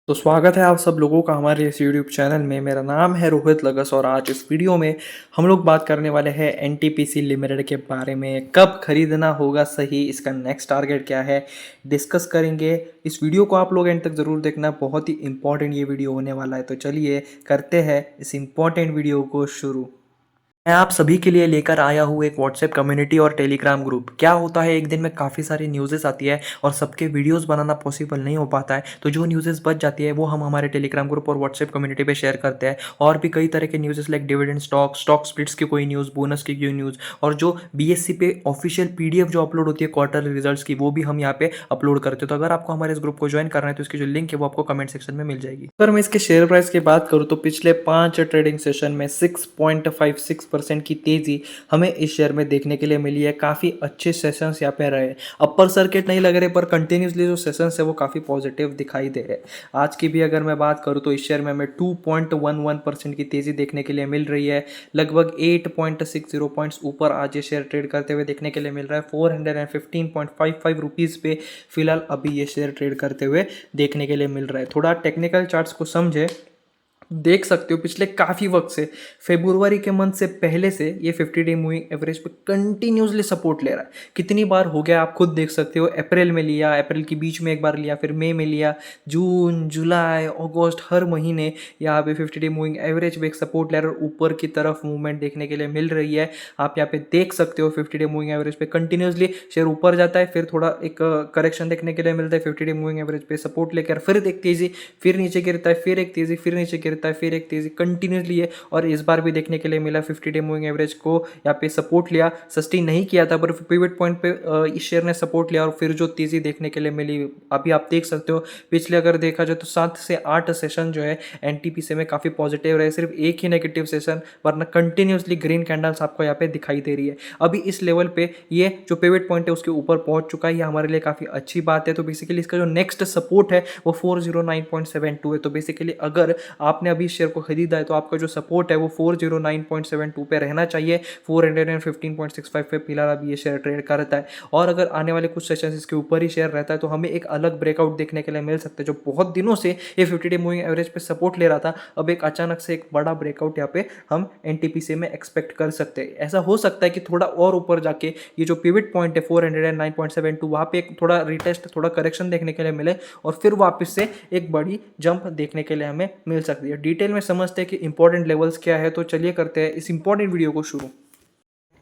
तो स्वागत है आप सब लोगों का हमारे इस यूट्यूब चैनल में। मेरा नाम है रोहित लगस और आज इस वीडियो में हम लोग बात करने वाले हैं एनटीपीसी लिमिटेड के बारे में। कब खरीदना होगा सही, इसका नेक्स्ट टारगेट क्या है, डिस्कस करेंगे। इस वीडियो को आप लोग एंड तक ज़रूर देखना, बहुत ही इंपॉर्टेंट ये वीडियो होने वाला है। तो चलिए करते हैं इस इंपॉर्टेंट वीडियो को शुरू। मैं आप सभी के लिए लेकर आया हूँ एक व्हाट्सएप कम्युनिटी और टेलीग्राम ग्रुप। क्या होता है, एक दिन में काफ़ी सारी न्यूज़ेस आती है और सबके वीडियोस बनाना पॉसिबल नहीं हो पाता है, तो जो न्यूज़ेस बच जाती है वो हम हमारे टेलीग्राम ग्रुप और व्हाट्सएप कम्युनिटी पे शेयर करते हैं। और भी कई तरह के न्यूज़ेस लाइक डिविडेंड स्टॉक स्प्लिट्स की कोई न्यूज़, बोनस की कोई न्यूज़, और जो बीएससी पे ऑफिशियल पीडीएफ जो अपलोड होती है क्वार्टरली रिजल्ट्स की, वो भी हम यहाँ पे अपलोड करते हैं। तो अगर आपको हमारे इस ग्रुप को ज्वाइन करना है तो इसकी जो लिंक है वो आपको कमेंट सेक्शन में मिल जाएगी। अगर मैं इसके शेयर प्राइस की बात करूँ तो पिछले 5 ट्रेडिंग सेशन में 6.56% की तेजी हमें इस शेयर में देखने के लिए मिली है। काफ़ी अच्छे सेशंस यहाँ पे रहे। अपर सर्किट नहीं लग रहे पर कंटिन्यूसली जो सेशंस है वो काफ़ी पॉजिटिव दिखाई दे रहे हैं। आज की भी अगर मैं बात करूँ तो इस शेयर में हमें 2.11% की तेज़ी देखने के लिए मिल रही है। लगभग 8.60 पॉइंट्स ऊपर आज ये शेयर ट्रेड करते हुए देखने के लिए मिल रहा है। 415.55 रुपीज़ पे फिलहाल अभी ये शेयर ट्रेड करते हुए देखने के लिए मिल रहा है। थोड़ा टेक्निकल चार्ट्स को समझे, देख सकते हो पिछले काफ़ी वक्त से, फेब्रुवरी के मंथ से पहले से ये 50 डे मूविंग एवरेज पे कंटिन्यूसली सपोर्ट ले रहा है। कितनी बार हो गया आप खुद देख सकते हो। अप्रैल में लिया, अप्रैल के बीच में एक बार लिया, फिर मई में लिया, जून जुलाई अगस्त हर महीने यहाँ पे 50 डे मूविंग एवरेज पे एक सपोर्ट ले रहा है। ऊपर की तरफ मूवमेंट देखने के लिए मिल रही है। आप यहाँ पे देख सकते हो 50 डे मूविंग एवरेज पे कंटिन्यूसली शेयर ऊपर जाता है, फिर थोड़ा एक करेक्शन देखने के लिए मिलता है। 50 डे मूविंग एवरेज पे सपोर्ट लेकर फिर एक तेजी, फिर नीचे गिरता है, फिर एक तेजी, फिर नीचे गिरता है, फिर एक तेजी कंटिन्यूसली है। और इस बार भी देखने के लिए मिला 50 डे मूविंग एवरेज को यहाँ पे सपोर्ट लिया, सस्टेन नहीं किया था पर पिवट पॉइंट पे इस शेयर ने सपोर्ट लिया और फिर जो तेजी देखने के लिए मिली अभी आप देख सकते हो। पिछले अगर देखा जाए तो 7 से 8 सेशन जो है एनटीपीसी में काफी पॉजिटिव रहे, सिर्फ एक ही नेगेटिव सेशन, वरना कंटिन्यूसली ग्रीन कैंडल्स आपको यहाँ पे दिखाई दे रही है। अभी इस लेवल पे ये जो पिवट पॉइंट है उसके ऊपर पहुंच चुका है, ये हमारे लिए काफी अच्छी बात है। तो बेसिकली इसका जो नेक्स्ट सपोर्ट है वो 409.72 है। तो बेसिकली अगर आपने अभी शेयर को खरीदा है तो आपका जो सपोर्ट है वो 409.72 पे रहना चाहिए। 415.65 पे फिलहाल अभी ये शेयर ट्रेड करता है और अगर आने वाले कुछ सेशन इसके ऊपर ही शेयर रहता है तो हमें एक अलग ब्रेकआउट देखने के लिए मिल सकता है। जो बहुत दिनों से ये 50 डे मूविंग एवरेज पे सपोर्ट ले रहा था, अब एक अचानक से एक बड़ा ब्रेकआउट यहाँ पे हम एनटीपीसी में एक्सपेक्ट कर सकते हैं। ऐसा हो सकता है कि थोड़ा और ऊपर जाके ये जो पिवट पॉइंट है 409.72, वहाँ पे एक थोड़ा रिटेस्ट, थोड़ा करेक्शन देखने के लिए मिले और फिर वापस से एक बड़ी जंप देखने के लिए हमें मिल सकती है। डिटेल में समझते हैं कि इंपॉर्टेंट लेवल्स क्या है, तो चलिए करते हैं इस इंपॉर्टेंट वीडियो को शुरू।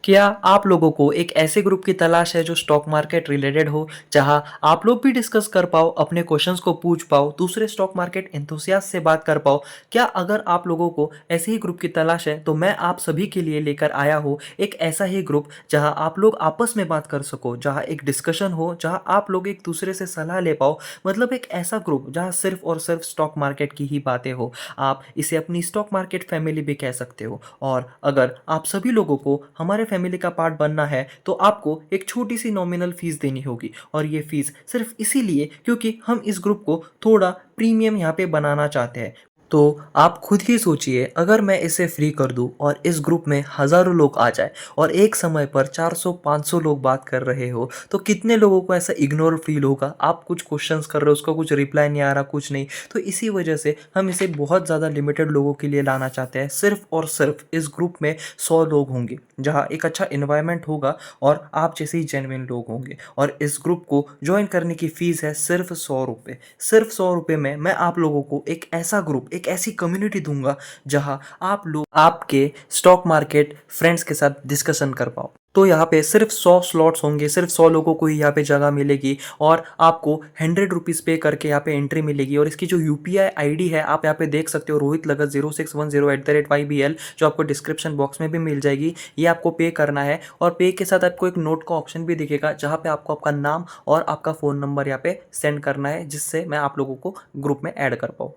क्या आप लोगों को एक ऐसे ग्रुप की तलाश है जो स्टॉक मार्केट रिलेटेड हो, जहां आप लोग भी डिस्कस कर पाओ, अपने क्वेश्चंस को पूछ पाओ, दूसरे स्टॉक मार्केट एंथुसियास्ट से बात कर पाओ? क्या अगर आप लोगों को ऐसे ही ग्रुप की तलाश है तो मैं आप सभी के लिए लेकर आया हूँ एक ऐसा ही ग्रुप जहां आप लोग आपस में बात कर सको, जहां एक डिस्कशन हो, जहां आप लोग एक दूसरे से सलाह ले पाओ। मतलब एक ऐसा ग्रुप जहां सिर्फ और सिर्फ स्टॉक मार्केट की ही बातें हो। आप इसे अपनी स्टॉक मार्केट फैमिली भी कह सकते हो। और अगर आप सभी लोगों को हमारे फैमिली का पार्ट बनना है तो आपको एक छोटी सी नॉमिनल फीस देनी होगी, और ये फीस सिर्फ इसीलिए क्योंकि हम इस ग्रुप को थोड़ा प्रीमियम यहाँ पे बनाना चाहते हैं। तो आप खुद ही सोचिए, अगर मैं इसे फ्री कर दूं और इस ग्रुप में हज़ारों लोग आ जाए और एक समय पर 400-500 लोग बात कर रहे हो तो कितने लोगों को ऐसा इग्नोर फील होगा? आप कुछ क्वेश्चंस कर रहे हो, उसका कुछ रिप्लाई नहीं आ रहा, कुछ नहीं। तो इसी वजह से हम इसे बहुत ज़्यादा लिमिटेड लोगों के लिए लाना चाहते हैं। सिर्फ और सिर्फ इस ग्रुप में 100 लोग होंगे, जहाँ एक अच्छा इन्वायरमेंट होगा और आप जैसे ही जेन्युइन लोग होंगे। और इस ग्रुप को ज्वाइन करने की फ़ीस है सिर्फ 100 रुपये। सिर्फ 100 रुपये में मैं आप लोगों को एक ऐसा ग्रुप, एक ऐसी कम्युनिटी दूंगा जहां आप लोग आपके स्टॉक मार्केट फ्रेंड्स के साथ डिस्कशन कर पाओ। तो यहाँ पे सिर्फ 100 स्लॉट्स होंगे, सिर्फ 100 लोगों को ही यहाँ पे जगह मिलेगी और आपको 100 रुपीज़ पे करके यहाँ पे एंट्री मिलेगी। और इसकी जो यूपीआई आईडी है आप यहाँ पे देख सकते हो, रोहित लगत 0610 जो आपको डिस्क्रिप्शन बॉक्स में भी मिल जाएगी। ये आपको पे करना है और पे के साथ आपको एक नोट का ऑप्शन भी दिखेगा जहाँ पे आपको आपका नाम और आपका फ़ोन नंबर यहाँ पे सेंड करना है, जिससे मैं आप लोगों को ग्रुप में ऐड कर पाऊँ।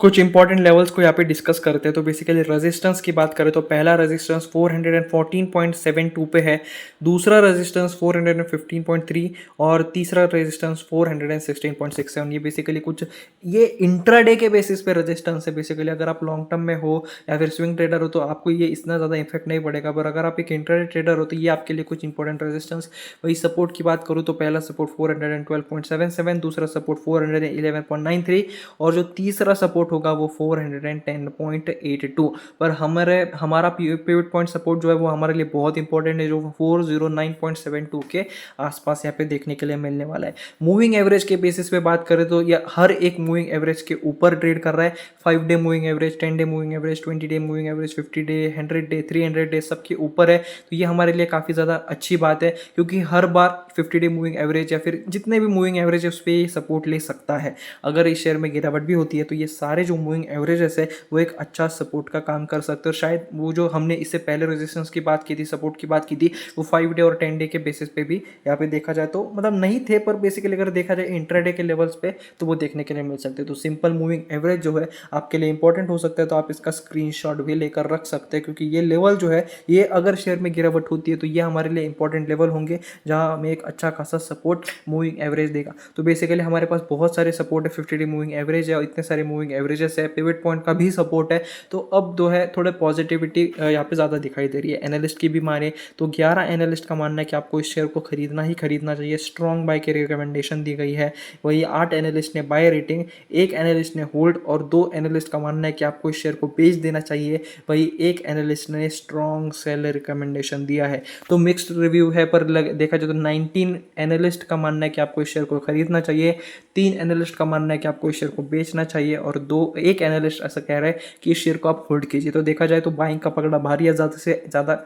कुछ इंपॉर्टेंट लेवल्स को यहाँ पे डिस्कस करते हैं। तो बेसिकली रेजिस्टेंस की बात करें तो पहला रेजिस्टेंस 414.72 पे है, दूसरा रेजिस्टेंस 415.3 और तीसरा रेजिस्टेंस 416.67। ये बेसिकली कुछ ये इंट्राडे के बेसिस पे रेजिस्टेंस है। बेसिकली अगर आप लॉन्ग टर्म में हो या फिर स्विंग ट्रेडर हो तो आपको ये इतना ज़्यादा इफेक्ट नहीं पड़ेगा, पर अगर आप एक इंट्राडे ट्रेडर हो तो ये आपके लिए कुछ इंपॉर्टेंट रेजिस्टेंस। वही सपोर्ट की बात करूँ तो पहला सपोर्ट 412.77, दूसरा सपोर्ट 411.93 और जो तीसरा सपोर्ट होगा वो 410.82। पर हमारा पिवट पॉइंट सपोर्ट जो है वो हमारे लिए बहुत इंपॉर्टेंट है, जो 409.72 के आसपास यहाँ पे देखने के लिए मिलने वाला है। मूविंग एवरेज के बेसिस पे बात करें तो यह हर एक मूविंग एवरेज के ऊपर ट्रेड कर रहा है। 5 day moving average, 10 day moving average, 20 day moving average, 50 day, 100 day, 300 day सबके ऊपर है। तो ये हमारे लिए काफ़ी ज़्यादा अच्छी बात है, क्योंकि हर बार 50 डे मूविंग एवरेज या फिर जितने भी मूविंग एवरेज है उस पर सपोर्ट ले सकता है। अगर इस शेयर में गिरावट भी होती है तो ये सारे जो मूविंग एवरेजेस है वो एक अच्छा सपोर्ट का काम कर सकते हैं। और शायद वो जो हमने इससे पहले रेजिस्टेंस की बात की थी, सपोर्ट की बात की थी, वो 5 डे और 10 डे के बेसिस पे भी यहाँ पे देखा जाए तो मतलब नहीं थे, पर बेसिकली अगर देखा जाए इंट्राडे के लेवल्स पे तो वो देखने के लिए मिल सकते हैं। तो सिंपल मूविंग एवरेज जो है आपके लिए इंपॉर्टेंट हो सकता है, तो आप इसका स्क्रीनशॉट भी लेकर रख सकते हैं, क्योंकि ये लेवल जो है ये अगर शेयर में गिरावट होती है तो ये हमारे लिए इंपॉर्टेंट लेवल होंगे जहाँ हमें एक अच्छा खासा सपोर्ट मूविंग एवरेज देगा। तो बेसिकली हमारे पास बहुत सारे सपोर्ट है, 50 डे मूविंग एवरेज है और इतने सारे मूविंग एवरेजेस है, पिवट पॉइंट का भी सपोर्ट है। तो अब जो है थोड़े पॉजिटिविटी यहाँ पे ज़्यादा दिखाई दे रही है। एनालिस्ट की भी माने तो 11 एनालिस्ट का मानना है कि आपको इस शेयर को खरीदना ही खरीदना चाहिए, स्ट्रॉन्ग बाय की रिकमेंडेशन दी गई है। वही 8 एनालिस्ट ने बाय रेटिंग, 1 एनालिस्ट ने होल्ड और 2 एनालिस्ट का मानना है कि आपको इस शेयर को बेच देना चाहिए। वही 1 एनालिस्ट ने स्ट्रॉन्ग सेल रिकमेंडेशन दिया है। तो मिक्स्ड रिव्यू है, पर देखा जाए तो 19 एनालिस्ट का मानना है कि आपको इस शेयर को खरीदना चाहिए, 3 एनालिस्ट का मानना है कि आपको इस शेयर को बेचना चाहिए और 1 एनालिस्ट ऐसा कह रहा है कि इस शेयर को आप होल्ड कीजिए। तो देखा जाए तो बाइंग का पकड़ा भारी है, ज़्यादा से ज़्यादा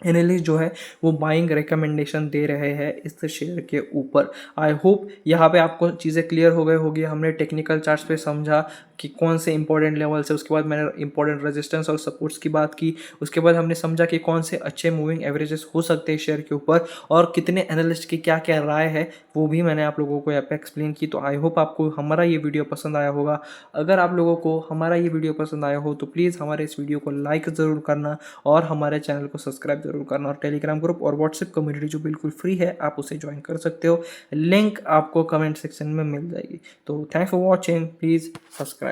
एनालिस्ट जो है वो बाइंग रिकमेंडेशन दे रहे हैं इस शेयर के ऊपर। आई होप यहाँ पे आपको चीज़ें क्लियर हो गई होगी। हमने टेक्निकल चार्ट्स पे समझा कि कौन से इंपॉर्टेंट लेवल्स है, उसके बाद मैंने इंपॉर्टेंट रेजिस्टेंस और सपोर्ट्स की बात की, उसके बाद हमने समझा कि कौन से अच्छे मूविंग एवरेजेस हो सकते हैं शेयर के ऊपर और कितने एनालिस्ट की क्या क्या राय है वो भी मैंने आप लोगों को यहाँ पे एक्सप्लेन की। तो आई होप आपको हमारा ये वीडियो पसंद आया होगा। अगर आप लोगों को हमारा ये वीडियो पसंद आया हो तो प्लीज़ हमारे इस वीडियो को लाइक ज़रूर करना और हमारे चैनल को सब्सक्राइब जरूर करना, और टेलीग्राम ग्रुप और व्हाट्सएप कम्युनिटी जो बिल्कुल फ्री है आप उसे ज्वाइन कर सकते हो, लिंक आपको कमेंट सेक्शन में मिल जाएगी। तो thanks for watching, please subscribe.